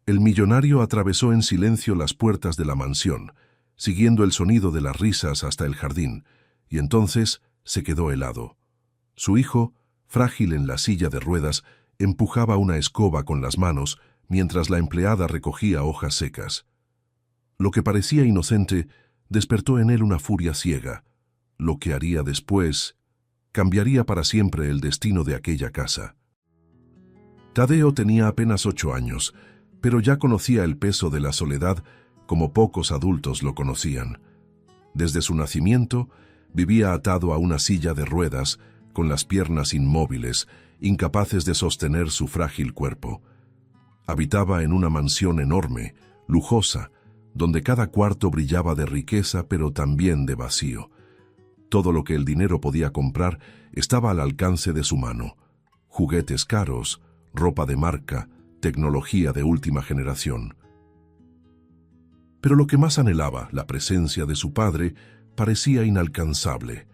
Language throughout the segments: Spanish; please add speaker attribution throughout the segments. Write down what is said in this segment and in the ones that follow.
Speaker 1: El millonario atravesó en silencio las puertas de la mansión, siguiendo el sonido de las risas hasta el jardín, y entonces se quedó helado. Su hijo, frágil en la silla de ruedas, empujaba una escoba con las manos mientras la empleada recogía hojas secas. Lo que parecía inocente despertó en él una furia ciega. Lo que haría después cambiaría para siempre el destino de aquella casa. Tadeo tenía apenas 8 años, pero ya conocía el peso de la soledad como pocos adultos lo conocían. Desde su nacimiento, vivía atado a una silla de ruedas, con las piernas inmóviles, incapaces de sostener su frágil cuerpo. Habitaba en una mansión enorme, lujosa, donde cada cuarto brillaba de riqueza pero también de vacío. Todo lo que el dinero podía comprar estaba al alcance de su mano. Juguetes caros, ropa de marca, tecnología de última generación. Pero lo que más anhelaba, la presencia de su padre, parecía inalcanzable.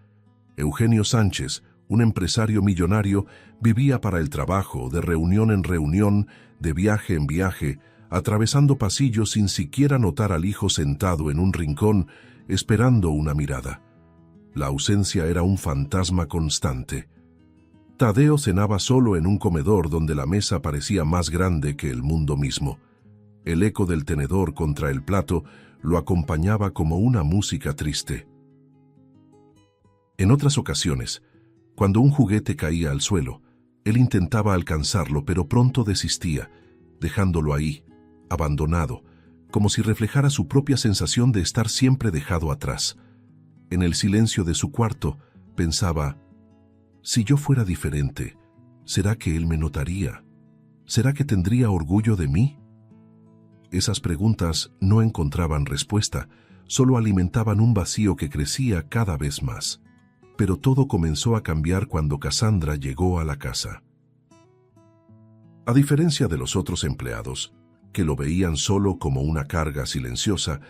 Speaker 1: Eugenio Sánchez, un empresario millonario, vivía para el trabajo, de reunión en reunión, de viaje en viaje, atravesando pasillos sin siquiera notar al hijo sentado en un rincón, esperando una mirada. La ausencia era un fantasma constante. Tadeo cenaba solo en un comedor donde la mesa parecía más grande que el mundo mismo. El eco del tenedor contra el plato lo acompañaba como una música triste. En otras ocasiones, cuando un juguete caía al suelo, él intentaba alcanzarlo, pero pronto desistía, dejándolo ahí, abandonado, como si reflejara su propia sensación de estar siempre dejado atrás. En el silencio de su cuarto, pensaba: si yo fuera diferente, ¿será que él me notaría? ¿Será que tendría orgullo de mí? Esas preguntas no encontraban respuesta, solo alimentaban un vacío que crecía cada vez más. Pero todo comenzó a cambiar cuando Cassandra llegó a la casa. A diferencia de los otros empleados, que lo veían solo como una carga silenciosa,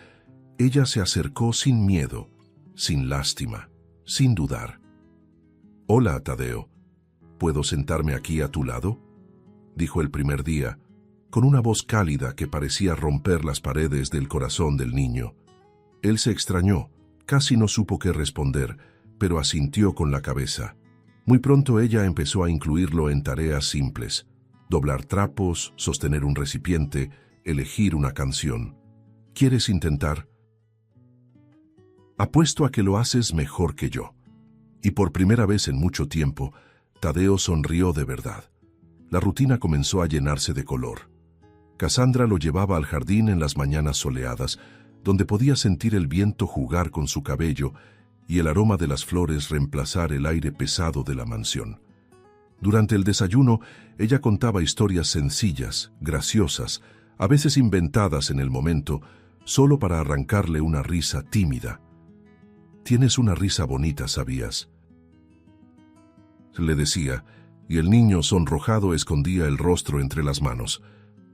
Speaker 1: ella se acercó sin miedo, sin lástima, sin dudar. «Hola, Tadeo, ¿puedo sentarme aquí a tu lado?», dijo el primer día, con una voz cálida que parecía romper las paredes del corazón del niño. Él se extrañó, casi no supo qué responder, pero asintió con la cabeza. Muy pronto ella empezó a incluirlo en tareas simples: doblar trapos, sostener un recipiente, elegir una canción. ¿Quieres intentar? Apuesto a que lo haces mejor que yo. Y por primera vez en mucho tiempo, Tadeo sonrió de verdad. La rutina comenzó a llenarse de color. Cassandra lo llevaba al jardín en las mañanas soleadas, donde podía sentir el viento jugar con su cabello y el aroma de las flores reemplazar el aire pesado de la mansión. Durante el desayuno, ella contaba historias sencillas, graciosas, a veces inventadas en el momento, solo para arrancarle una risa tímida. «Tienes una risa bonita, ¿sabías?», le decía, y el niño sonrojado escondía el rostro entre las manos.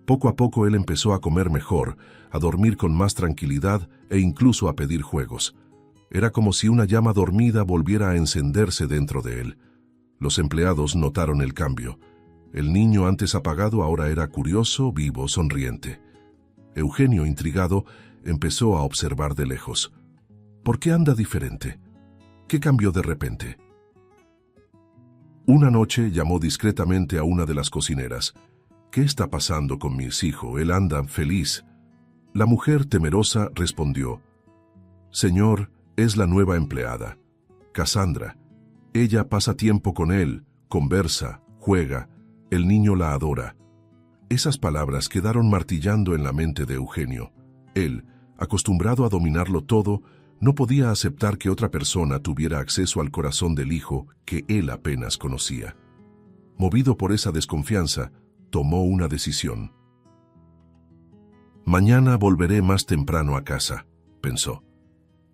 Speaker 1: Poco a poco él empezó a comer mejor, a dormir con más tranquilidad e incluso a pedir juegos. Era como si una llama dormida volviera a encenderse dentro de él. Los empleados notaron el cambio. El niño antes apagado ahora era curioso, vivo, sonriente. Eugenio, intrigado, empezó a observar de lejos. ¿Por qué anda diferente? ¿Qué cambió de repente? Una noche llamó discretamente a una de las cocineras. «¿Qué está pasando con mi hijo? Él anda feliz». La mujer, temerosa, respondió: «Señor, es la nueva empleada, Cassandra. Ella pasa tiempo con él, conversa, juega, el niño la adora». Esas palabras quedaron martillando en la mente de Eugenio. Él, acostumbrado a dominarlo todo, no podía aceptar que otra persona tuviera acceso al corazón del hijo que él apenas conocía. Movido por esa desconfianza, tomó una decisión. «Mañana volveré más temprano a casa», pensó.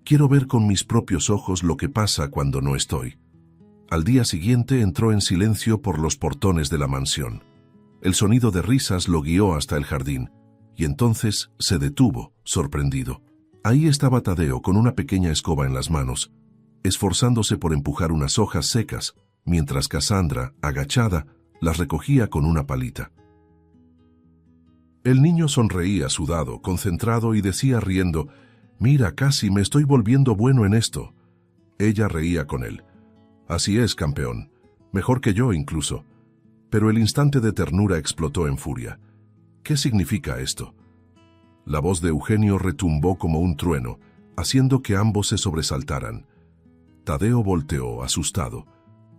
Speaker 1: «Quiero ver con mis propios ojos lo que pasa cuando no estoy». Al día siguiente entró en silencio por los portones de la mansión. El sonido de risas lo guió hasta el jardín, y entonces se detuvo, sorprendido. Ahí estaba Tadeo con una pequeña escoba en las manos, esforzándose por empujar unas hojas secas, mientras Cassandra, agachada, las recogía con una palita. El niño sonreía sudado, concentrado y decía riendo, «Mira, casi me estoy volviendo bueno en esto». Ella reía con él. «Así es, campeón. Mejor que yo incluso». Pero el instante de ternura explotó en furia. «¿Qué significa esto?». La voz de Eugenio retumbó como un trueno, haciendo que ambos se sobresaltaran. Tadeo volteó, asustado.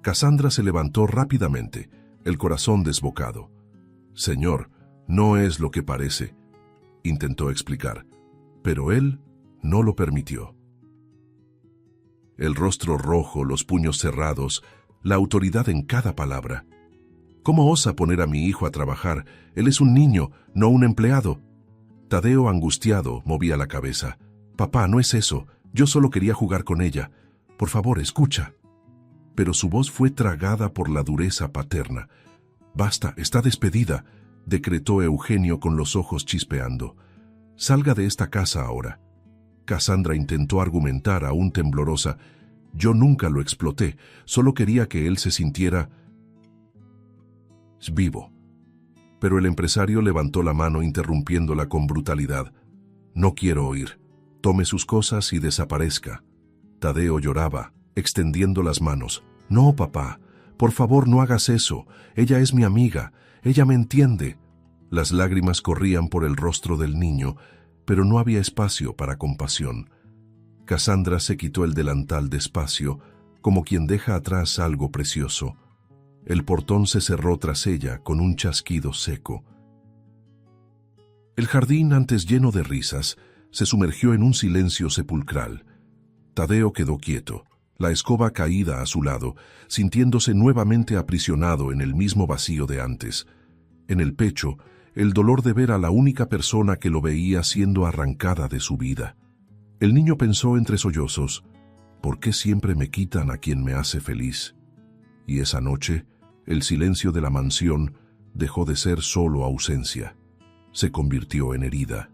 Speaker 1: Cassandra se levantó rápidamente, el corazón desbocado. «Señor, no es lo que parece», intentó explicar, pero él no lo permitió. El rostro rojo, los puños cerrados, la autoridad en cada palabra. «¿Cómo osa poner a mi hijo a trabajar? Él es un niño, no un empleado». Tadeo, angustiado, movía la cabeza. «Papá, no es eso. Yo solo quería jugar con ella. Por favor, escucha». Pero su voz fue tragada por la dureza paterna. «Basta, está despedida», decretó Eugenio con los ojos chispeando. «Salga de esta casa ahora». Cassandra intentó argumentar, aún temblorosa. «Yo nunca lo exploté, solo quería que él se sintiera vivo». Pero el empresario levantó la mano interrumpiéndola con brutalidad. «No quiero oír. Tome sus cosas y desaparezca». Tadeo lloraba, extendiendo las manos. «No, papá, por favor no hagas eso. Ella es mi amiga, ella me entiende». Las lágrimas corrían por el rostro del niño, pero no había espacio para compasión. Cassandra se quitó el delantal despacio, como quien deja atrás algo precioso. El portón se cerró tras ella con un chasquido seco. El jardín, antes lleno de risas, se sumergió en un silencio sepulcral. Tadeo quedó quieto, la escoba caída a su lado, sintiéndose nuevamente aprisionado en el mismo vacío de antes. En el pecho, el dolor de ver a la única persona que lo veía siendo arrancada de su vida. El niño pensó entre sollozos, «¿Por qué siempre me quitan a quien me hace feliz?». Y esa noche, el silencio de la mansión dejó de ser solo ausencia. Se convirtió en herida.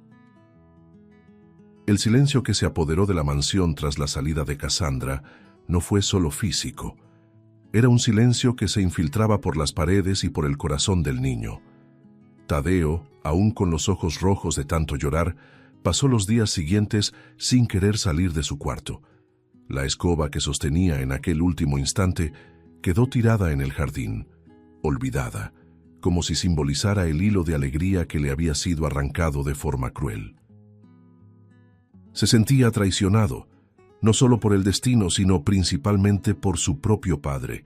Speaker 1: El silencio que se apoderó de la mansión tras la salida de Cassandra no fue solo físico. Era un silencio que se infiltraba por las paredes y por el corazón del niño. Tadeo, aún con los ojos rojos de tanto llorar, pasó los días siguientes sin querer salir de su cuarto. La escoba que sostenía en aquel último instante quedó tirada en el jardín, olvidada, como si simbolizara el hilo de alegría que le había sido arrancado de forma cruel. Se sentía traicionado, no solo por el destino, sino principalmente por su propio padre.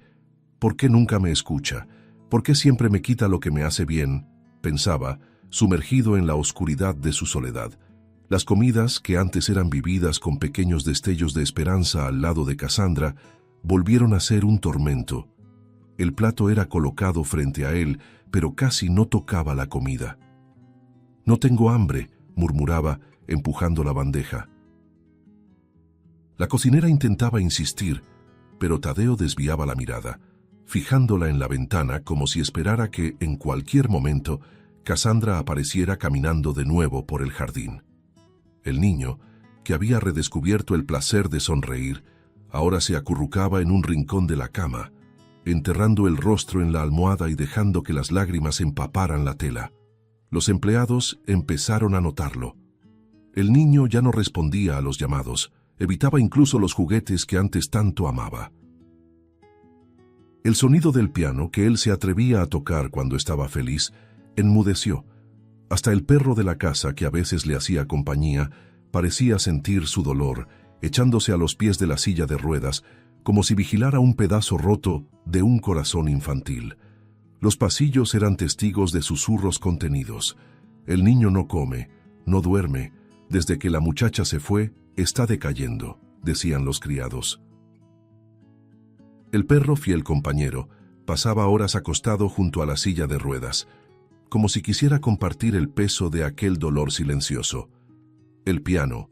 Speaker 1: «¿Por qué nunca me escucha? ¿Por qué siempre me quita lo que me hace bien?», pensaba, sumergido en la oscuridad de su soledad. Las comidas, que antes eran vividas con pequeños destellos de esperanza al lado de Cassandra, volvieron a ser un tormento. El plato era colocado frente a él, pero casi no tocaba la comida. «No tengo hambre», murmuraba, empujando la bandeja. La cocinera intentaba insistir, pero Tadeo desviaba la mirada, fijándola en la ventana como si esperara que, en cualquier momento, Cassandra apareciera caminando de nuevo por el jardín. El niño, que había redescubierto el placer de sonreír, ahora se acurrucaba en un rincón de la cama, enterrando el rostro en la almohada y dejando que las lágrimas empaparan la tela. Los empleados empezaron a notarlo. El niño ya no respondía a los llamados, evitaba incluso los juguetes que antes tanto amaba. El sonido del piano, que él se atrevía a tocar cuando estaba feliz, enmudeció. Hasta el perro de la casa, que a veces le hacía compañía, parecía sentir su dolor, echándose a los pies de la silla de ruedas, como si vigilara un pedazo roto de un corazón infantil. Los pasillos eran testigos de susurros contenidos. El niño no come, no duerme. Desde que la muchacha se fue, está decayendo, decían los criados. El perro, fiel compañero, pasaba horas acostado junto a la silla de ruedas, como si quisiera compartir el peso de aquel dolor silencioso. El piano,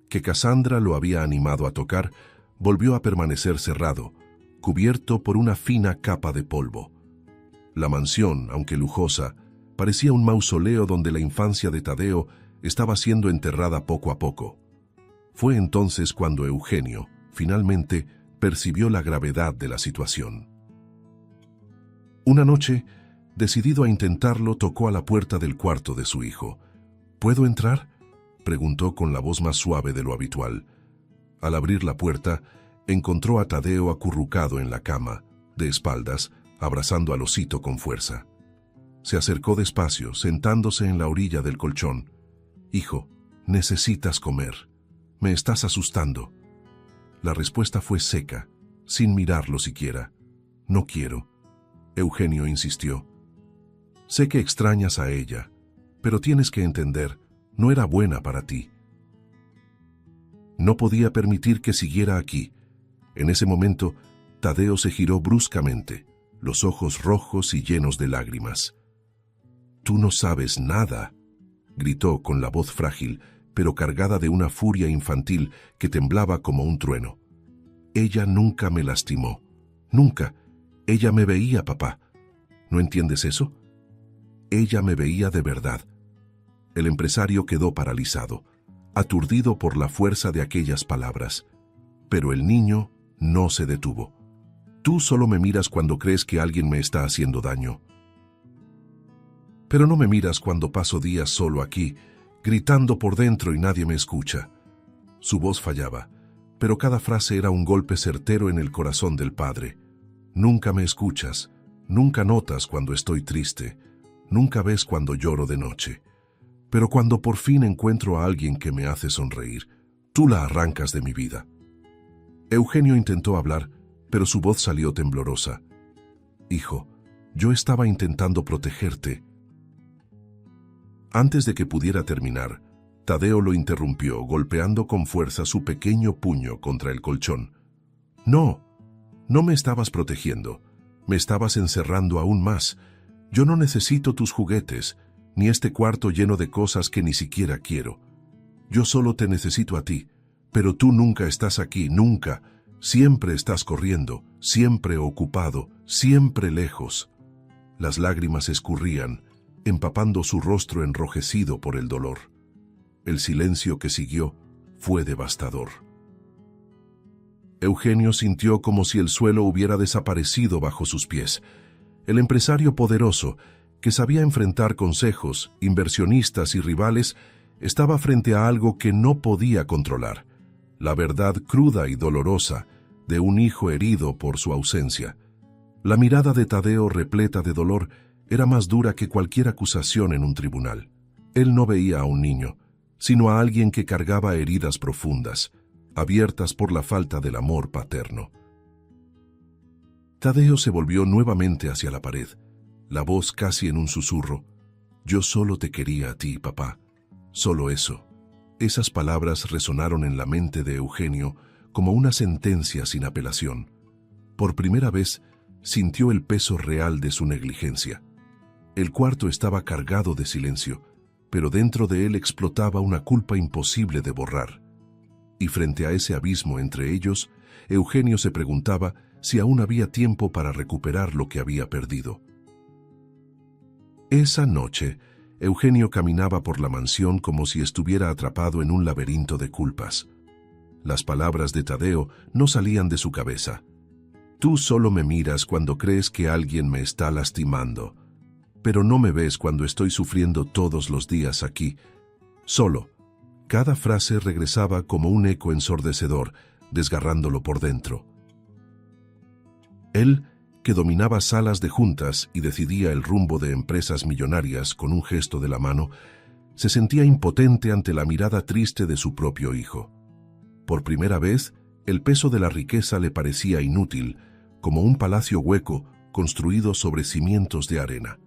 Speaker 1: que Cassandra lo había animado a tocar, volvió a permanecer cerrado, cubierto por una fina capa de polvo. La mansión, aunque lujosa, parecía un mausoleo donde la infancia de Tadeo estaba siendo enterrada poco a poco. Fue entonces cuando Eugenio, finalmente, percibió la gravedad de la situación. Una noche, Decidido a intentarlo, tocó a la puerta del cuarto de su hijo. ¿Puedo entrar?, preguntó con la voz más suave de lo habitual. Al abrir la puerta, encontró a Tadeo acurrucado en la cama, de espaldas, abrazando al osito con fuerza. Se acercó despacio, sentándose en la orilla del colchón. «Hijo, necesitas comer. Me estás asustando». La respuesta fue seca, sin mirarlo siquiera. «No quiero». Eugenio insistió. «Sé que extrañas a ella, pero tienes que entender, no era buena para ti». No podía permitir que siguiera aquí. En ese momento, Tadeo se giró bruscamente, los ojos rojos y llenos de lágrimas. «Tú no sabes nada», gritó con la voz frágil, pero cargada de una furia infantil que temblaba como un trueno. «Ella nunca me lastimó. Nunca. Ella me veía, papá. ¿No entiendes eso? Ella me veía de verdad». El empresario quedó paralizado, aturdido por la fuerza de aquellas palabras. Pero el niño no se detuvo. «Tú solo me miras cuando crees que alguien me está haciendo daño. Pero no me miras cuando paso días solo aquí, gritando por dentro y nadie me escucha». Su voz fallaba, pero cada frase era un golpe certero en el corazón del padre. «Nunca me escuchas, nunca notas cuando estoy triste, nunca ves cuando lloro de noche. Pero cuando por fin encuentro a alguien que me hace sonreír, tú la arrancas de mi vida». Eugenio intentó hablar, pero su voz salió temblorosa. «Hijo, yo estaba intentando protegerte». Antes de que pudiera terminar, Tadeo lo interrumpió, golpeando con fuerza su pequeño puño contra el colchón. «No, no me estabas protegiendo. Me estabas encerrando aún más. Yo no necesito tus juguetes, ni este cuarto lleno de cosas que ni siquiera quiero. Yo solo te necesito a ti, pero tú nunca estás aquí, nunca. Siempre estás corriendo, siempre ocupado, siempre lejos». Las lágrimas escurrían, empapando su rostro enrojecido por el dolor. El silencio que siguió fue devastador. Eugenio sintió como si el suelo hubiera desaparecido bajo sus pies. El empresario poderoso, que sabía enfrentar consejos, inversionistas y rivales, estaba frente a algo que no podía controlar: la verdad cruda y dolorosa de un hijo herido por su ausencia. La mirada de Tadeo, repleta de dolor, era más dura que cualquier acusación en un tribunal. Él no veía a un niño, sino a alguien que cargaba heridas profundas, abiertas por la falta del amor paterno. Tadeo se volvió nuevamente hacia la pared, la voz casi en un susurro. «Yo solo te quería a ti, papá. Solo eso». Esas palabras resonaron en la mente de Eugenio como una sentencia sin apelación. Por primera vez, sintió el peso real de su negligencia. El cuarto estaba cargado de silencio, pero dentro de él explotaba una culpa imposible de borrar. Y frente a ese abismo entre ellos, Eugenio se preguntaba si aún había tiempo para recuperar lo que había perdido. Esa noche, Eugenio caminaba por la mansión como si estuviera atrapado en un laberinto de culpas. Las palabras de Tadeo no salían de su cabeza. «Tú solo me miras cuando crees que alguien me está lastimando, pero no me ves cuando estoy sufriendo todos los días aquí. Solo». Cada frase regresaba como un eco ensordecedor, desgarrándolo por dentro. Él, que dominaba salas de juntas y decidía el rumbo de empresas millonarias con un gesto de la mano, se sentía impotente ante la mirada triste de su propio hijo. Por primera vez, el peso de la riqueza le parecía inútil, como un palacio hueco construido sobre cimientos de arena.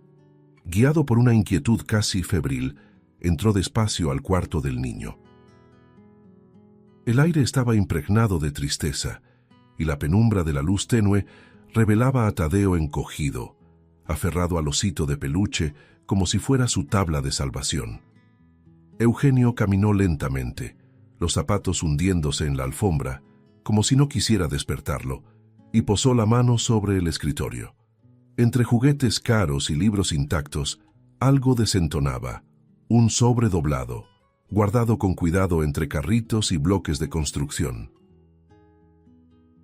Speaker 1: Guiado por una inquietud casi febril, entró despacio al cuarto del niño. El aire estaba impregnado de tristeza, y la penumbra de la luz tenue revelaba a Tadeo encogido, aferrado al osito de peluche como si fuera su tabla de salvación. Eugenio caminó lentamente, los zapatos hundiéndose en la alfombra, como si no quisiera despertarlo, y posó la mano sobre el escritorio. Entre juguetes caros y libros intactos, algo desentonaba, un sobre doblado, guardado con cuidado entre carritos y bloques de construcción.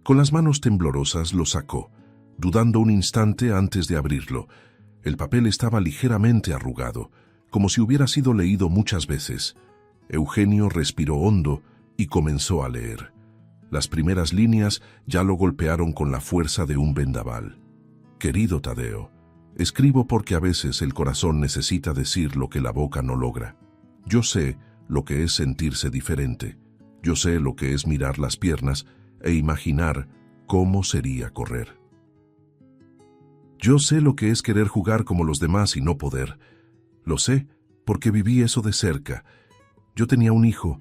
Speaker 1: Con las manos temblorosas lo sacó, dudando un instante antes de abrirlo. El papel estaba ligeramente arrugado, como si hubiera sido leído muchas veces. Eugenio respiró hondo y comenzó a leer. Las primeras líneas ya lo golpearon con la fuerza de un vendaval. Querido Tadeo, escribo porque a veces el corazón necesita decir lo que la boca no logra. Yo sé lo que es sentirse diferente. Yo sé lo que es mirar las piernas e imaginar cómo sería correr. Yo sé lo que es querer jugar como los demás y no poder. Lo sé porque viví eso de cerca. Yo tenía un hijo,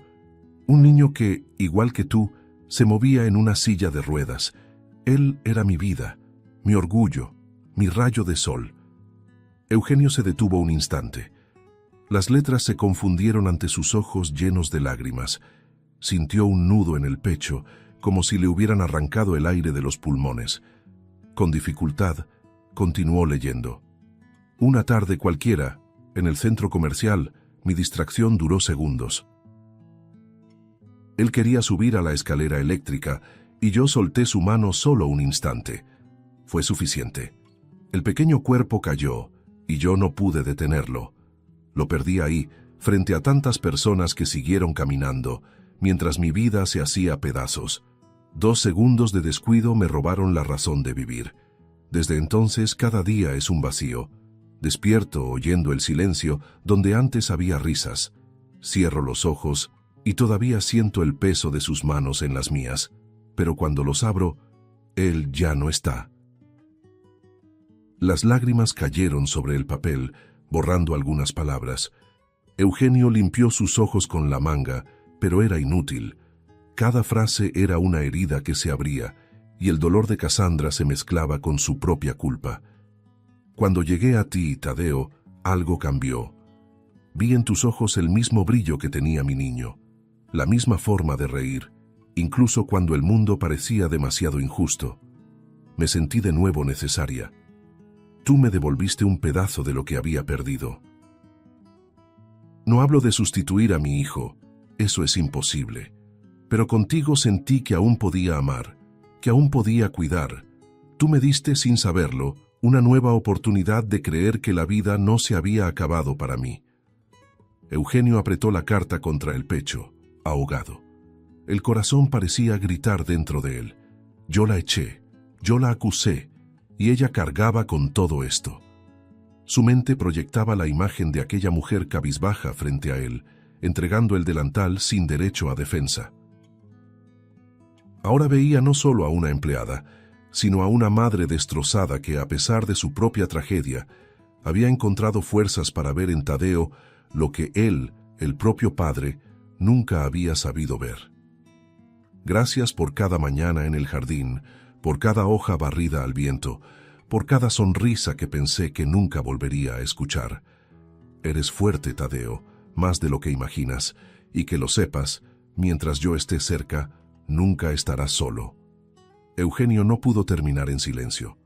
Speaker 1: un niño que, igual que tú, se movía en una silla de ruedas. Él era mi vida, mi orgullo, mi rayo de sol. Eugenio se detuvo un instante. Las letras se confundieron ante sus ojos llenos de lágrimas. Sintió un nudo en el pecho, como si le hubieran arrancado el aire de los pulmones. Con dificultad, continuó leyendo. Una tarde cualquiera, en el centro comercial, mi distracción duró segundos. Él quería subir a la escalera eléctrica y yo solté su mano solo un instante. Fue suficiente. El pequeño cuerpo cayó y yo no pude detenerlo. Lo perdí ahí, frente a tantas personas que siguieron caminando, mientras mi vida se hacía pedazos. 2 segundos de descuido me robaron la razón de vivir. Desde entonces cada día es un vacío. Despierto oyendo el silencio donde antes había risas. Cierro los ojos y todavía siento el peso de sus manos en las mías. Pero cuando los abro, él ya no está. Las lágrimas cayeron sobre el papel, borrando algunas palabras. Eugenio limpió sus ojos con la manga, pero era inútil. Cada frase era una herida que se abría, y el dolor de Cassandra se mezclaba con su propia culpa. Cuando llegué a ti, Tadeo, algo cambió. Vi en tus ojos el mismo brillo que tenía mi niño, la misma forma de reír, incluso cuando el mundo parecía demasiado injusto. Me sentí de nuevo necesaria. Tú me devolviste un pedazo de lo que había perdido. No hablo de sustituir a mi hijo, eso es imposible. Pero contigo sentí que aún podía amar, que aún podía cuidar. Tú me diste, sin saberlo, una nueva oportunidad de creer que la vida no se había acabado para mí. Eugenio apretó la carta contra el pecho, ahogado. El corazón parecía gritar dentro de él. Yo la eché, yo la acusé, y ella cargaba con todo esto. Su mente proyectaba la imagen de aquella mujer cabizbaja frente a él, entregando el delantal sin derecho a defensa. Ahora veía no solo a una empleada, sino a una madre destrozada que, a pesar de su propia tragedia, había encontrado fuerzas para ver en Tadeo lo que él, el propio padre, nunca había sabido ver. Gracias por cada mañana en el jardín, por cada hoja barrida al viento, por cada sonrisa que pensé que nunca volvería a escuchar. Eres fuerte, Tadeo, más de lo que imaginas, y que lo sepas, mientras yo esté cerca, nunca estarás solo. Eugenio no pudo terminar en silencio.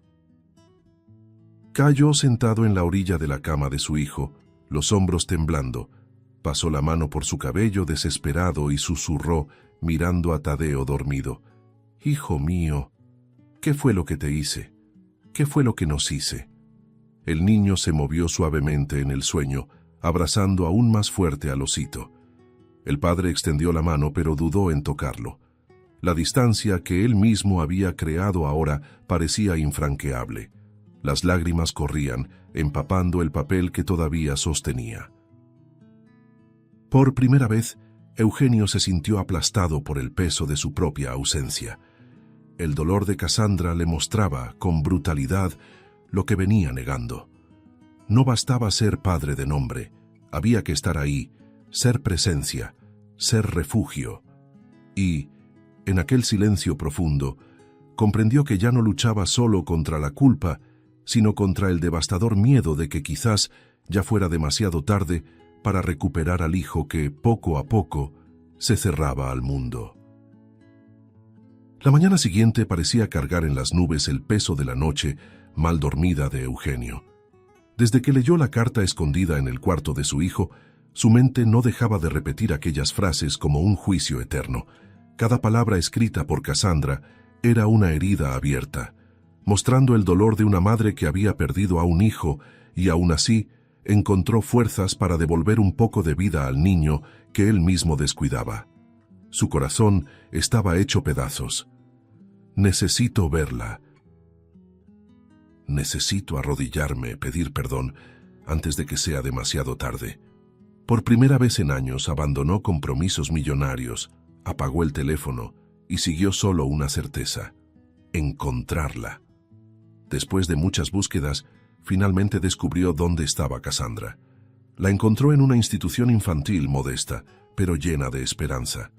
Speaker 1: Cayó sentado en la orilla de la cama de su hijo, los hombros temblando. Pasó la mano por su cabello desesperado y susurró, mirando a Tadeo dormido. «Hijo mío, ¿qué fue lo que te hice? ¿Qué fue lo que nos hice?» El niño se movió suavemente en el sueño, abrazando aún más fuerte al osito. El padre extendió la mano, pero dudó en tocarlo. La distancia que él mismo había creado ahora parecía infranqueable. Las lágrimas corrían, empapando el papel que todavía sostenía. Por primera vez, Eugenio se sintió aplastado por el peso de su propia ausencia. El dolor de Cassandra le mostraba, con brutalidad, lo que venía negando. No bastaba ser padre de nombre, había que estar ahí, ser presencia, ser refugio. Y, en aquel silencio profundo, comprendió que ya no luchaba solo contra la culpa, sino contra el devastador miedo de que quizás ya fuera demasiado tarde para recuperar al hijo que, poco a poco, se cerraba al mundo. La mañana siguiente parecía cargar en las nubes el peso de la noche mal dormida de Eugenio. Desde que leyó la carta escondida en el cuarto de su hijo, su mente no dejaba de repetir aquellas frases como un juicio eterno. Cada palabra escrita por Cassandra era una herida abierta, mostrando el dolor de una madre que había perdido a un hijo y aún así encontró fuerzas para devolver un poco de vida al niño que él mismo descuidaba. Su corazón estaba hecho pedazos. Necesito verla. Necesito arrodillarme, pedir perdón, antes de que sea demasiado tarde. Por primera vez en años abandonó compromisos millonarios, apagó el teléfono y siguió solo una certeza: encontrarla. Después de muchas búsquedas, finalmente descubrió dónde estaba Cassandra. La encontró en una institución infantil modesta, pero llena de esperanza.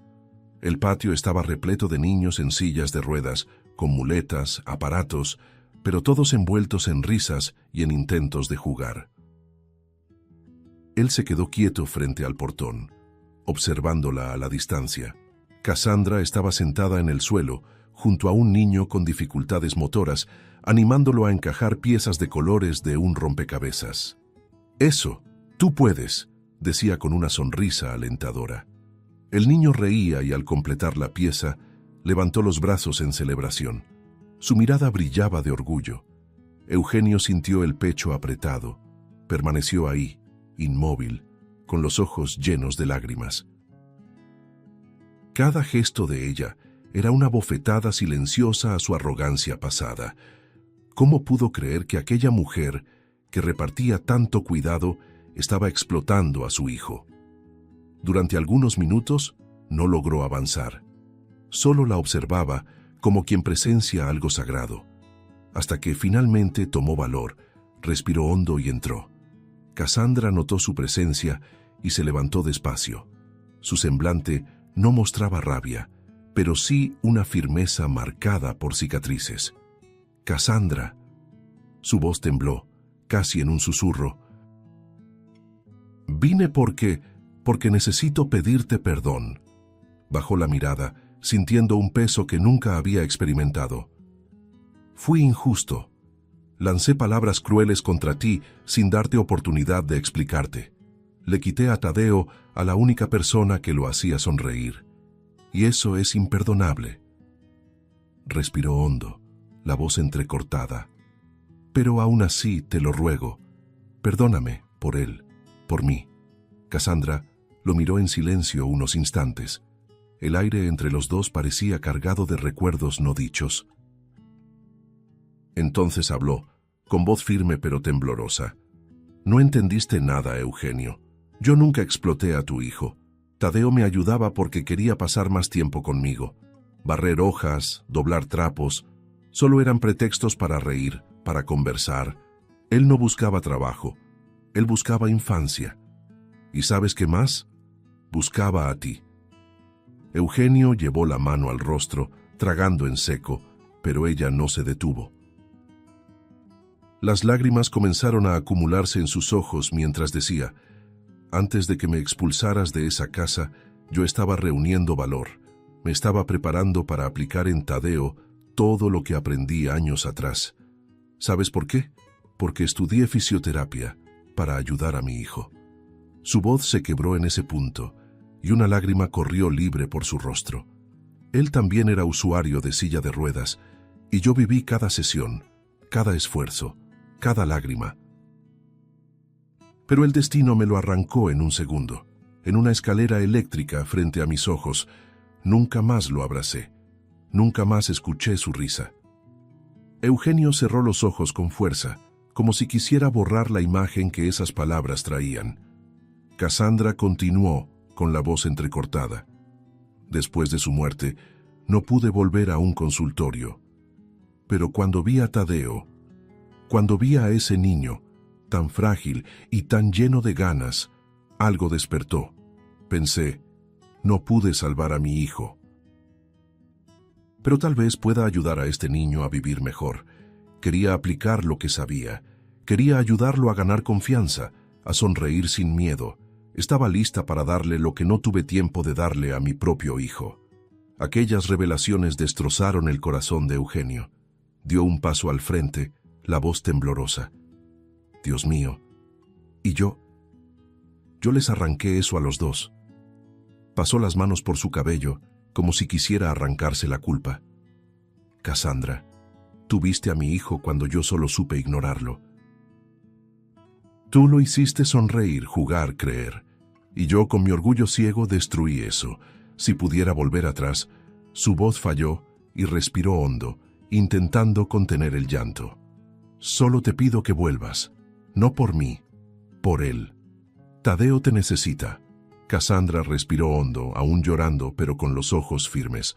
Speaker 1: El patio estaba repleto de niños en sillas de ruedas, con muletas, aparatos, pero todos envueltos en risas y en intentos de jugar. Él se quedó quieto frente al portón, observándola a la distancia. Cassandra estaba sentada en el suelo, junto a un niño con dificultades motoras, animándolo a encajar piezas de colores de un rompecabezas. «Eso, tú puedes», decía con una sonrisa alentadora. El niño reía y al completar la pieza, levantó los brazos en celebración. Su mirada brillaba de orgullo. Eugenio sintió el pecho apretado. Permaneció ahí, inmóvil, con los ojos llenos de lágrimas. Cada gesto de ella era una bofetada silenciosa a su arrogancia pasada. ¿Cómo pudo creer que aquella mujer, que repartía tanto cuidado, estaba explotando a su hijo? Durante algunos minutos no logró avanzar. Solo la observaba como quien presencia algo sagrado, hasta que finalmente tomó valor, respiró hondo y entró. Cassandra notó su presencia y se levantó despacio. Su semblante no mostraba rabia, pero sí una firmeza marcada por cicatrices. «Cassandra». Su voz tembló, casi en un susurro. «Vine porque necesito pedirte perdón». Bajó la mirada, sintiendo un peso que nunca había experimentado. «Fui injusto. Lancé palabras crueles contra ti sin darte oportunidad de explicarte. Le quité a Tadeo a la única persona que lo hacía sonreír. Y eso es imperdonable». Respiró hondo, la voz entrecortada. «Pero aún así te lo ruego. Perdóname por él, por mí». Cassandra lo miró en silencio unos instantes. El aire entre los dos parecía cargado de recuerdos no dichos. Entonces habló, con voz firme pero temblorosa. «No entendiste nada, Eugenio. Yo nunca exploté a tu hijo. Tadeo me ayudaba porque quería pasar más tiempo conmigo. Barrer hojas, doblar trapos, solo eran pretextos para reír, para conversar. Él no buscaba trabajo, él buscaba infancia. ¿Y sabes qué más? Buscaba a ti». Eugenio llevó la mano al rostro, tragando en seco, pero ella no se detuvo. Las lágrimas comenzaron a acumularse en sus ojos mientras decía: «Antes de que me expulsaras de esa casa, yo estaba reuniendo valor. Me estaba preparando para aplicar en Tadeo todo lo que aprendí años atrás. ¿Sabes por qué? Porque estudié fisioterapia para ayudar a mi hijo». Su voz se quebró en ese punto, y una lágrima corrió libre por su rostro. Él también era usuario de silla de ruedas, y yo viví cada sesión, cada esfuerzo, cada lágrima. Pero el destino me lo arrancó en un segundo, en una escalera eléctrica frente a mis ojos. Nunca más lo abracé, nunca más escuché su risa. Eugenio cerró los ojos con fuerza, como si quisiera borrar la imagen que esas palabras traían. Cassandra continuó con la voz entrecortada. «Después de su muerte, no pude volver a un consultorio. Pero cuando vi a Tadeo, cuando vi a ese niño, tan frágil y tan lleno de ganas, algo despertó. Pensé, no pude salvar a mi hijo. Pero tal vez pueda ayudar a este niño a vivir mejor. Quería aplicar lo que sabía. Quería ayudarlo a ganar confianza, a sonreír sin miedo. Estaba lista para darle lo que no tuve tiempo de darle a mi propio hijo». Aquellas revelaciones destrozaron el corazón de Eugenio. Dio un paso al frente, la voz temblorosa. «Dios mío, ¿y yo? Yo les arranqué eso a los dos». Pasó las manos por su cabello, como si quisiera arrancarse la culpa. «Cassandra, tú viste a mi hijo cuando yo solo supe ignorarlo. Tú lo hiciste sonreír, jugar, creer. Y yo con mi orgullo ciego destruí eso. Si pudiera volver atrás, su voz falló y respiró hondo, intentando contener el llanto. Solo te pido que vuelvas, no por mí, por él. Tadeo te necesita. Cassandra respiró hondo, aún llorando, pero con los ojos firmes.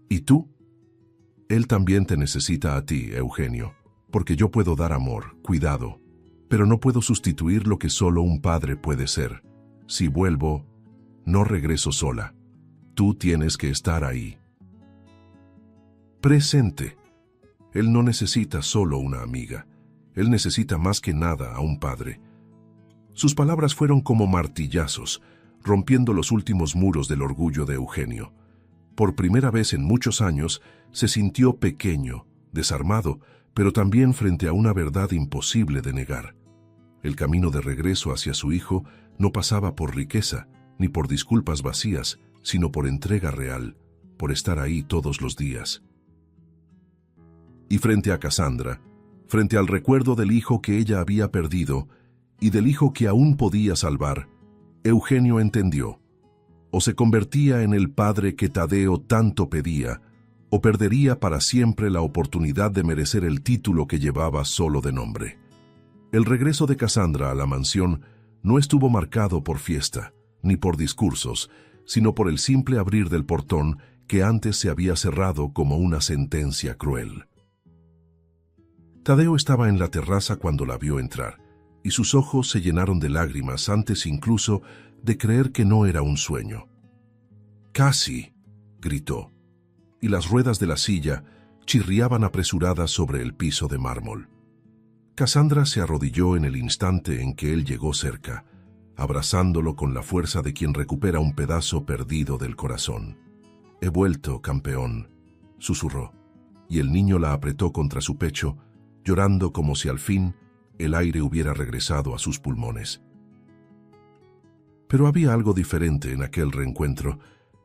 Speaker 1: ¿Y tú? Él también te necesita a ti, Eugenio, porque yo puedo dar amor, cuidado, pero no puedo sustituir lo que solo un padre puede ser. Si vuelvo, no regreso sola. Tú tienes que estar ahí. Presente. Él no necesita solo una amiga. Él necesita más que nada a un padre. Sus palabras fueron como martillazos, rompiendo los últimos muros del orgullo de Eugenio. Por primera vez en muchos años, se sintió pequeño, desarmado, pero también frente a una verdad imposible de negar. El camino de regreso hacia su hijo no pasaba por riqueza, ni por disculpas vacías, sino por entrega real, por estar ahí todos los días. Y frente a Cassandra, frente al recuerdo del hijo que ella había perdido y del hijo que aún podía salvar, Eugenio entendió. O se convertía en el padre que Tadeo tanto pedía, o perdería para siempre la oportunidad de merecer el título que llevaba solo de nombre. El regreso de Cassandra a la mansión no estuvo marcado por fiesta, ni por discursos, sino por el simple abrir del portón que antes se había cerrado como una sentencia cruel. Tadeo estaba en la terraza cuando la vio entrar, y sus ojos se llenaron de lágrimas antes incluso de creer que no era un sueño. «¡Casi!», gritó, y las ruedas de la silla chirriaban apresuradas sobre el piso de mármol. Cassandra se arrodilló en el instante en que él llegó cerca, abrazándolo con la fuerza de quien recupera un pedazo perdido del corazón. «He vuelto, campeón», susurró, y el niño la apretó contra su pecho, llorando como si al fin el aire hubiera regresado a sus pulmones. Pero había algo diferente en aquel reencuentro.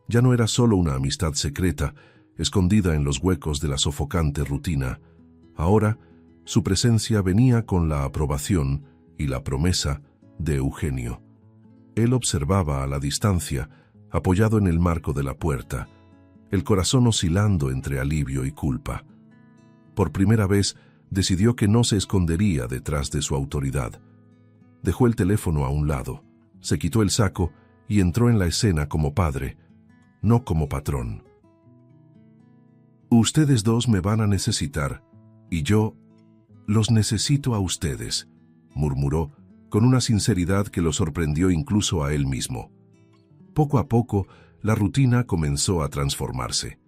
Speaker 1: Ya no era solo una amistad secreta, escondida en los huecos de la sofocante rutina. Ahora, su presencia venía con la aprobación y la promesa de Eugenio. Él observaba a la distancia, apoyado en el marco de la puerta, el corazón oscilando entre alivio y culpa. Por primera vez, decidió que no se escondería detrás de su autoridad. Dejó el teléfono a un lado, se quitó el saco y entró en la escena como padre, no como patrón. «Ustedes dos me van a necesitar, y yo los necesito a ustedes», murmuró, con una sinceridad que lo sorprendió incluso a él mismo. Poco a poco, la rutina comenzó a transformarse.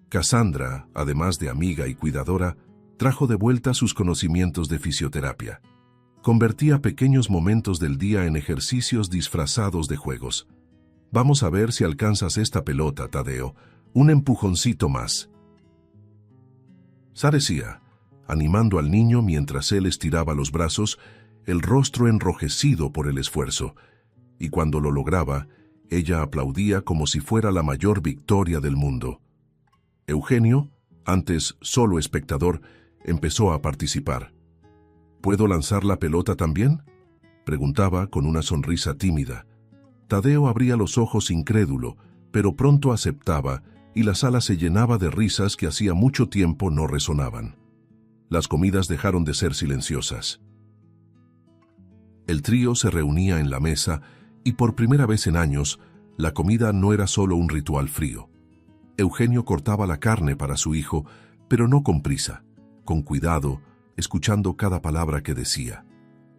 Speaker 1: Cassandra, además de amiga y cuidadora, trajo de vuelta sus conocimientos de fisioterapia. Convertía pequeños momentos del día en ejercicios disfrazados de juegos. «Vamos a ver si alcanzas esta pelota, Tadeo. Un empujoncito más». Sarecía, animando al niño mientras él estiraba los brazos, el rostro enrojecido por el esfuerzo, y cuando lo lograba, ella aplaudía como si fuera la mayor victoria del mundo. Eugenio, antes solo espectador, empezó a participar. «¿Puedo lanzar la pelota también?», preguntaba con una sonrisa tímida. Tadeo abría los ojos incrédulo, pero pronto aceptaba, y la sala se llenaba de risas que hacía mucho tiempo no resonaban. Las comidas dejaron de ser silenciosas. El trío se reunía en la mesa, y por primera vez en años, la comida no era solo un ritual frío. Eugenio cortaba la carne para su hijo, pero no con prisa, con cuidado, escuchando cada palabra que decía.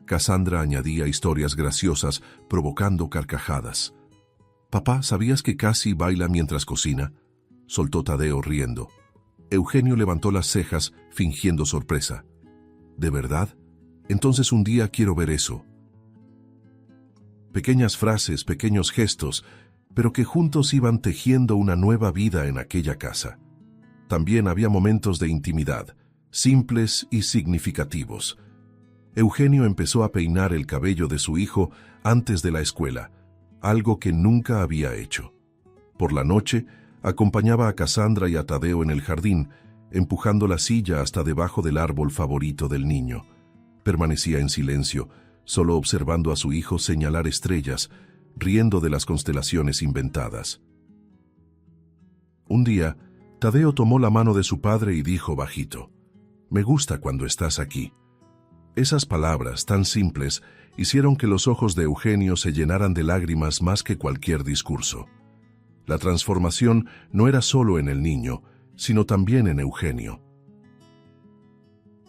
Speaker 1: Cassandra añadía historias graciosas, provocando carcajadas. «Papá, ¿sabías que Casi baila mientras cocina?», soltó Tadeo riendo. Eugenio levantó las cejas, fingiendo sorpresa. «¿De verdad? Entonces un día quiero ver eso». Pequeñas frases, pequeños gestos, pero que juntos iban tejiendo una nueva vida en aquella casa. También había momentos de intimidad, simples y significativos. Eugenio empezó a peinar el cabello de su hijo antes de la escuela, algo que nunca había hecho. Por la noche, acompañaba a Cassandra y a Tadeo en el jardín, empujando la silla hasta debajo del árbol favorito del niño. Permanecía en silencio, solo observando a su hijo señalar estrellas, riendo de las constelaciones inventadas. Un día, Tadeo tomó la mano de su padre y dijo bajito: «Me gusta cuando estás aquí». Esas palabras, tan simples, hicieron que los ojos de Eugenio se llenaran de lágrimas más que cualquier discurso. La transformación no era solo en el niño, sino también en Eugenio.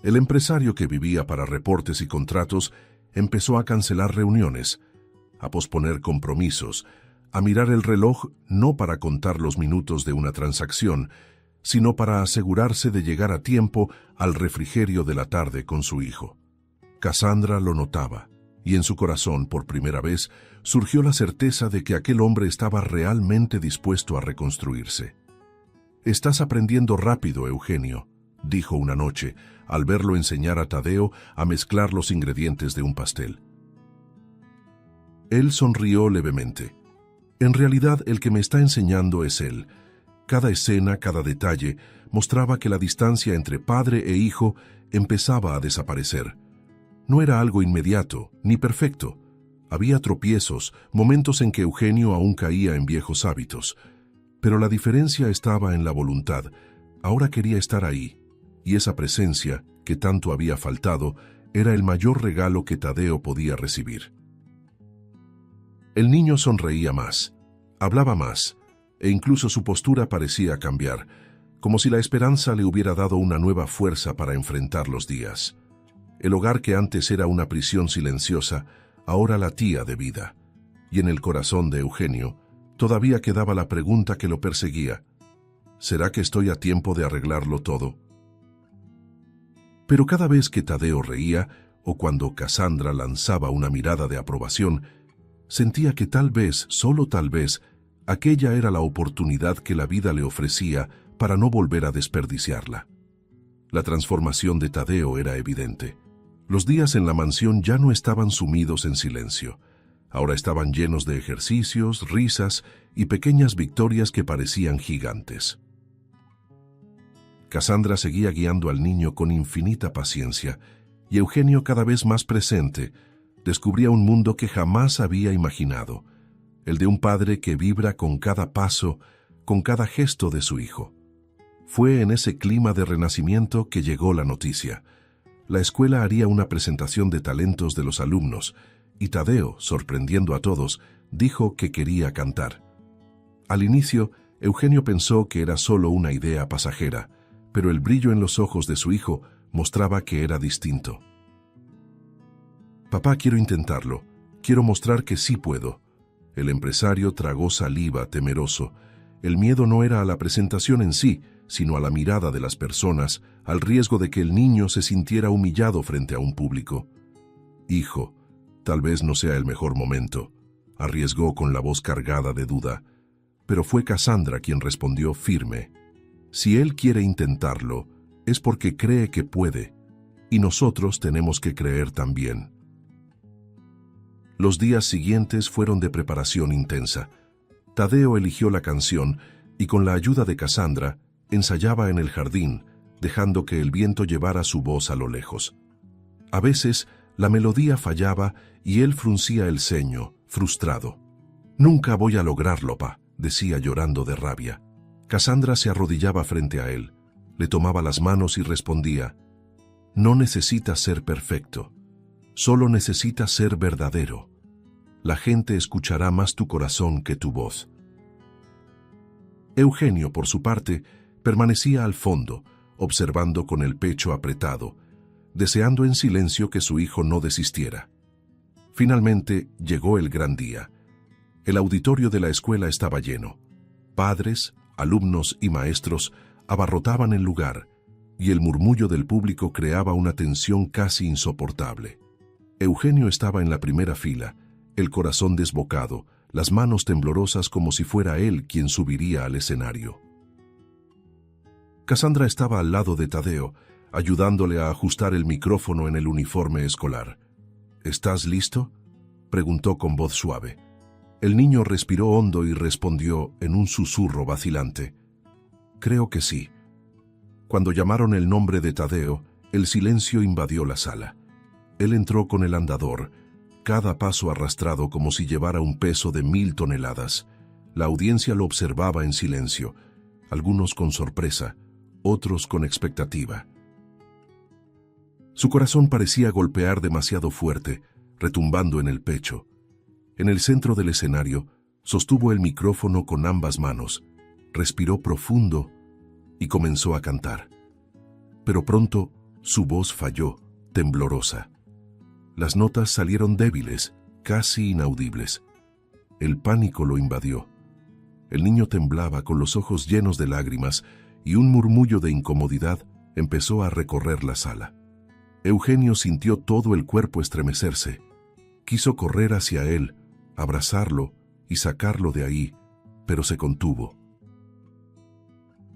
Speaker 1: El empresario que vivía para reportes y contratos empezó a cancelar reuniones, a posponer compromisos, a mirar el reloj no para contar los minutos de una transacción, sino para asegurarse de llegar a tiempo al refrigerio de la tarde con su hijo. Cassandra lo notaba, y en su corazón, por primera vez, surgió la certeza de que aquel hombre estaba realmente dispuesto a reconstruirse. «Estás aprendiendo rápido, Eugenio», dijo una noche, al verlo enseñar a Tadeo a mezclar los ingredientes de un pastel. Él sonrió levemente. «En realidad, el que me está enseñando es él». Cada escena, cada detalle, mostraba que la distancia entre padre e hijo empezaba a desaparecer. No era algo inmediato, ni perfecto. Había tropiezos, momentos en que Eugenio aún caía en viejos hábitos. Pero la diferencia estaba en la voluntad. Ahora quería estar ahí, y esa presencia, que tanto había faltado, era el mayor regalo que Tadeo podía recibir. El niño sonreía más, hablaba más, e incluso su postura parecía cambiar, como si la esperanza le hubiera dado una nueva fuerza para enfrentar los días. El hogar que antes era una prisión silenciosa, ahora latía de vida. Y en el corazón de Eugenio todavía quedaba la pregunta que lo perseguía: ¿será que estoy a tiempo de arreglarlo todo? Pero cada vez que Tadeo reía, o cuando Cassandra lanzaba una mirada de aprobación, sentía que tal vez, solo tal vez, aquella era la oportunidad que la vida le ofrecía para no volver a desperdiciarla. La transformación de Tadeo era evidente. Los días en la mansión ya no estaban sumidos en silencio. Ahora estaban llenos de ejercicios, risas y pequeñas victorias que parecían gigantes. Cassandra seguía guiando al niño con infinita paciencia, y Eugenio, cada vez más presente, descubría un mundo que jamás había imaginado, el de un padre que vibra con cada paso, con cada gesto de su hijo. Fue en ese clima de renacimiento que llegó la noticia. La escuela haría una presentación de talentos de los alumnos, y Tadeo, sorprendiendo a todos, dijo que quería cantar. Al inicio, Eugenio pensó que era solo una idea pasajera, pero el brillo en los ojos de su hijo mostraba que era distinto. «Papá, quiero intentarlo. Quiero mostrar que sí puedo». El empresario tragó saliva, temeroso. El miedo no era a la presentación en sí, sino a la mirada de las personas, al riesgo de que el niño se sintiera humillado frente a un público. «Hijo, tal vez no sea el mejor momento», arriesgó con la voz cargada de duda. Pero fue Cassandra quien respondió firme: «Si él quiere intentarlo, es porque cree que puede, y nosotros tenemos que creer también». Los días siguientes fueron de preparación intensa. Tadeo eligió la canción y, con la ayuda de Cassandra, ensayaba en el jardín, dejando que el viento llevara su voz a lo lejos. A veces, la melodía fallaba y él fruncía el ceño, frustrado. «Nunca voy a lograrlo, pa», decía llorando de rabia. Cassandra se arrodillaba frente a él, le tomaba las manos y respondía: «No necesitas ser perfecto, solo necesitas ser verdadero. La gente escuchará más tu corazón que tu voz». Eugenio, por su parte, permanecía al fondo, observando con el pecho apretado, deseando en silencio que su hijo no desistiera. Finalmente llegó el gran día. El auditorio de la escuela estaba lleno. Padres, alumnos y maestros abarrotaban el lugar, y el murmullo del público creaba una tensión casi insoportable. Eugenio estaba en la primera fila, el corazón desbocado, las manos temblorosas como si fuera él quien subiría al escenario. Cassandra estaba al lado de Tadeo, ayudándole a ajustar el micrófono en el uniforme escolar. «¿Estás listo?», preguntó con voz suave. El niño respiró hondo y respondió en un susurro vacilante: «Creo que sí». Cuando llamaron el nombre de Tadeo, el silencio invadió la sala. Él entró con el andador, cada paso arrastrado como si llevara un peso de 1000 toneladas. La audiencia lo observaba en silencio, algunos con sorpresa, otros con expectativa. Su corazón parecía golpear demasiado fuerte, retumbando en el pecho. En el centro del escenario, sostuvo el micrófono con ambas manos, respiró profundo y comenzó a cantar. Pero pronto su voz falló, temblorosa. Las notas salieron débiles, casi inaudibles. El pánico lo invadió. El niño temblaba con los ojos llenos de lágrimas y un murmullo de incomodidad empezó a recorrer la sala. Eugenio sintió todo el cuerpo estremecerse. Quiso correr hacia él, abrazarlo y sacarlo de ahí, pero se contuvo.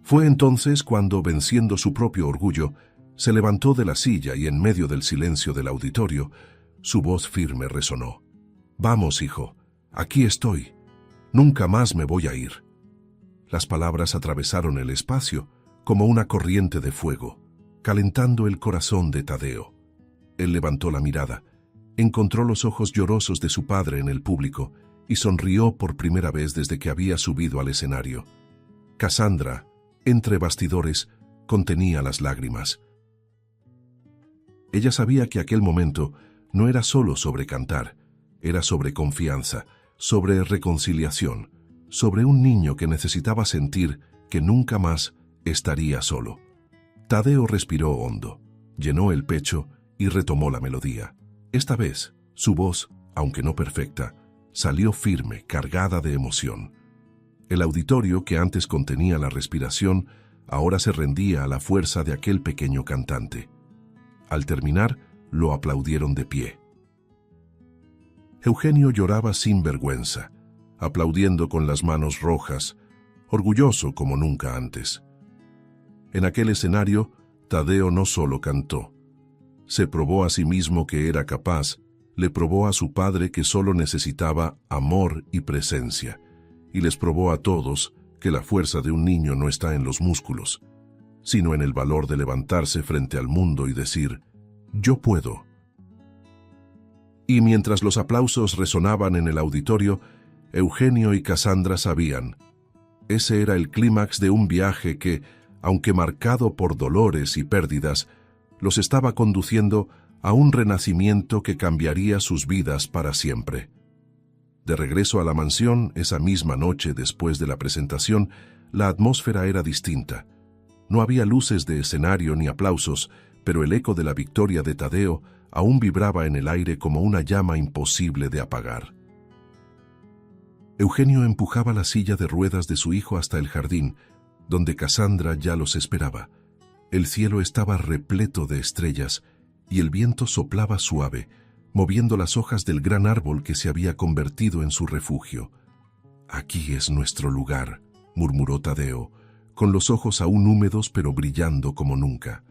Speaker 1: Fue entonces cuando, venciendo su propio orgullo, se levantó de la silla y en medio del silencio del auditorio, su voz firme resonó. «Vamos, hijo, aquí estoy. Nunca más me voy a ir». Las palabras atravesaron el espacio como una corriente de fuego, calentando el corazón de Tadeo. Él levantó la mirada, encontró los ojos llorosos de su padre en el público y sonrió por primera vez desde que había subido al escenario. Cassandra, entre bastidores, contenía las lágrimas. Ella sabía que aquel momento no era solo sobre cantar, era sobre confianza, sobre reconciliación, sobre un niño que necesitaba sentir que nunca más estaría solo. Tadeo respiró hondo, llenó el pecho y retomó la melodía. Esta vez, su voz, aunque no perfecta, salió firme, cargada de emoción. El auditorio, que antes contenía la respiración, ahora se rendía a la fuerza de aquel pequeño cantante. Al terminar, lo aplaudieron de pie. Eugenio lloraba sin vergüenza, aplaudiendo con las manos rojas, orgulloso como nunca antes. En aquel escenario, Tadeo no solo cantó. Se probó a sí mismo que era capaz, le probó a su padre que solo necesitaba amor y presencia, y les probó a todos que la fuerza de un niño no está en los músculos, sino en el valor de levantarse frente al mundo y decir, «Yo puedo». Y mientras los aplausos resonaban en el auditorio, Eugenio y Cassandra sabían. Ese era el clímax de un viaje que, aunque marcado por dolores y pérdidas, los estaba conduciendo a un renacimiento que cambiaría sus vidas para siempre. De regreso a la mansión, esa misma noche después de la presentación, la atmósfera era distinta. No había luces de escenario ni aplausos, pero el eco de la victoria de Tadeo aún vibraba en el aire como una llama imposible de apagar. Eugenio empujaba la silla de ruedas de su hijo hasta el jardín, donde Cassandra ya los esperaba. El cielo estaba repleto de estrellas y el viento soplaba suave, moviendo las hojas del gran árbol que se había convertido en su refugio. «Aquí es nuestro lugar», murmuró Tadeo, con los ojos aún húmedos pero brillando como nunca.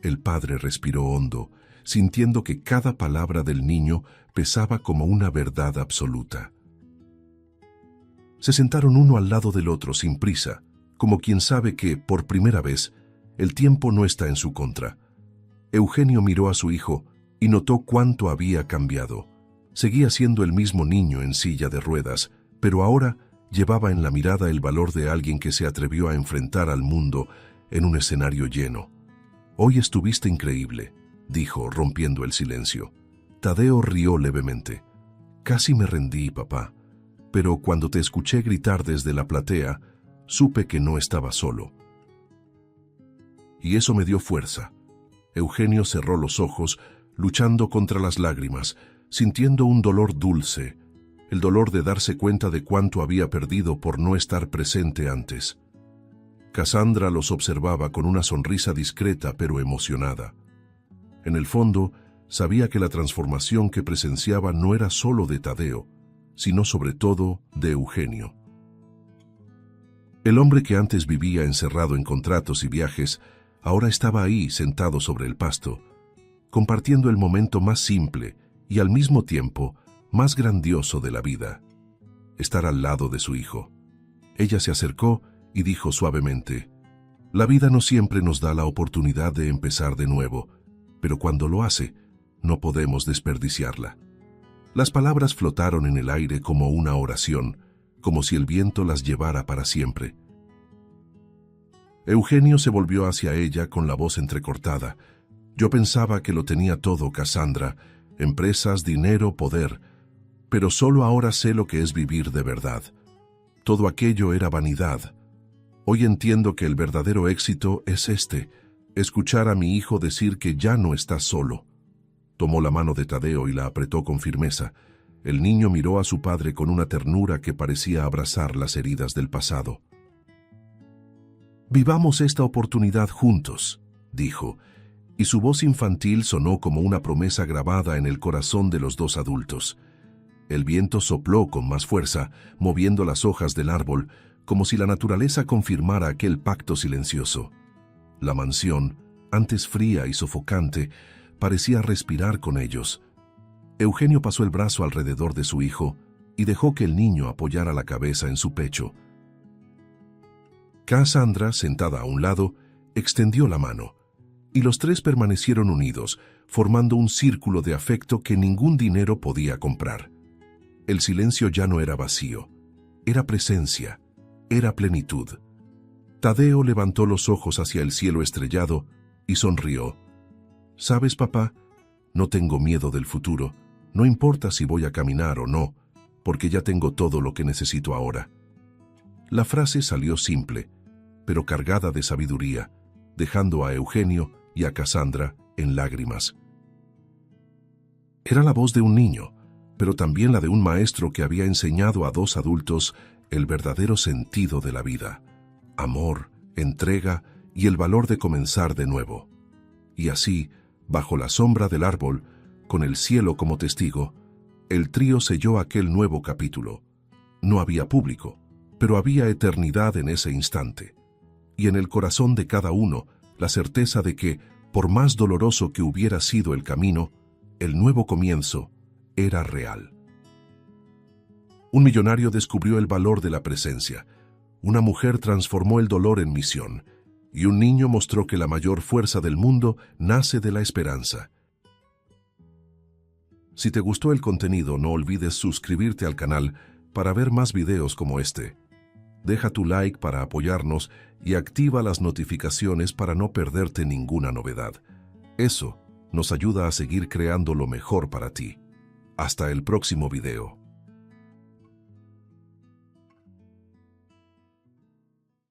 Speaker 1: El padre respiró hondo, sintiendo que cada palabra del niño pesaba como una verdad absoluta. Se sentaron uno al lado del otro sin prisa, como quien sabe que, por primera vez, el tiempo no está en su contra. Eugenio miró a su hijo y notó cuánto había cambiado. Seguía siendo el mismo niño en silla de ruedas, pero ahora llevaba en la mirada el valor de alguien que se atrevió a enfrentar al mundo en un escenario lleno. «Hoy estuviste increíble», dijo, rompiendo el silencio. Tadeo rió levemente. «Casi me rendí, papá, pero cuando te escuché gritar desde la platea, supe que no estaba solo. Y eso me dio fuerza». Eugenio cerró los ojos, luchando contra las lágrimas, sintiendo un dolor dulce, el dolor de darse cuenta de cuánto había perdido por no estar presente antes. Cassandra los observaba con una sonrisa discreta pero emocionada. En el fondo, sabía que la transformación que presenciaba no era solo de Tadeo, sino sobre todo de Eugenio. El hombre que antes vivía encerrado en contratos y viajes, ahora estaba ahí sentado sobre el pasto, compartiendo el momento más simple y al mismo tiempo más grandioso de la vida, estar al lado de su hijo. Ella se acercó y dijo suavemente, «La vida no siempre nos da la oportunidad de empezar de nuevo, pero cuando lo hace, no podemos desperdiciarla». Las palabras flotaron en el aire como una oración, como si el viento las llevara para siempre. Eugenio se volvió hacia ella con la voz entrecortada. Yo pensaba que lo tenía todo, Cassandra, empresas, dinero, poder, pero solo ahora sé lo que es vivir de verdad. Todo aquello era vanidad. Hoy entiendo que el verdadero éxito es escuchar a mi hijo decir que ya no está solo. Tomó la mano de Tadeo y la apretó con firmeza. El niño miró a su padre con una ternura que parecía abrazar las heridas del pasado. «Vivamos esta oportunidad juntos», dijo, y su voz infantil sonó como una promesa grabada en el corazón de los dos adultos. El viento sopló con más fuerza, moviendo las hojas del árbol, como si la naturaleza confirmara aquel pacto silencioso. La mansión, antes fría y sofocante, parecía respirar con ellos. Eugenio pasó el brazo alrededor de su hijo y dejó que el niño apoyara la cabeza en su pecho. Cassandra, sentada a un lado, extendió la mano, y los tres permanecieron unidos, formando un círculo de afecto que ningún dinero podía comprar. El silencio ya no era vacío, era presencia, era plenitud. Tadeo levantó los ojos hacia el cielo estrellado y sonrió. «¿Sabes, papá? No tengo miedo del futuro. No importa si voy a caminar o no, porque ya tengo todo lo que necesito ahora». La frase salió simple, pero cargada de sabiduría, dejando a Eugenio y a Cassandra en lágrimas. Era la voz de un niño, pero también la de un maestro que había enseñado a dos adultos el verdadero sentido de la vida: amor, entrega y el valor de comenzar de nuevo. Y así, bajo la sombra del árbol, con el cielo como testigo, el trío selló aquel nuevo capítulo. No había público, pero había eternidad en ese instante. Y en el corazón de cada uno, la certeza de que, por más doloroso que hubiera sido el camino, el nuevo comienzo era real. Un millonario descubrió el valor de la presencia, una mujer transformó el dolor en misión, y un niño mostró que la mayor fuerza del mundo nace de la esperanza. Si te gustó el contenido, no olvides suscribirte al canal para ver más videos como este. Deja tu like para apoyarnos y activa las notificaciones para no perderte ninguna novedad. Eso nos ayuda a seguir creando lo mejor para ti. Hasta el próximo video.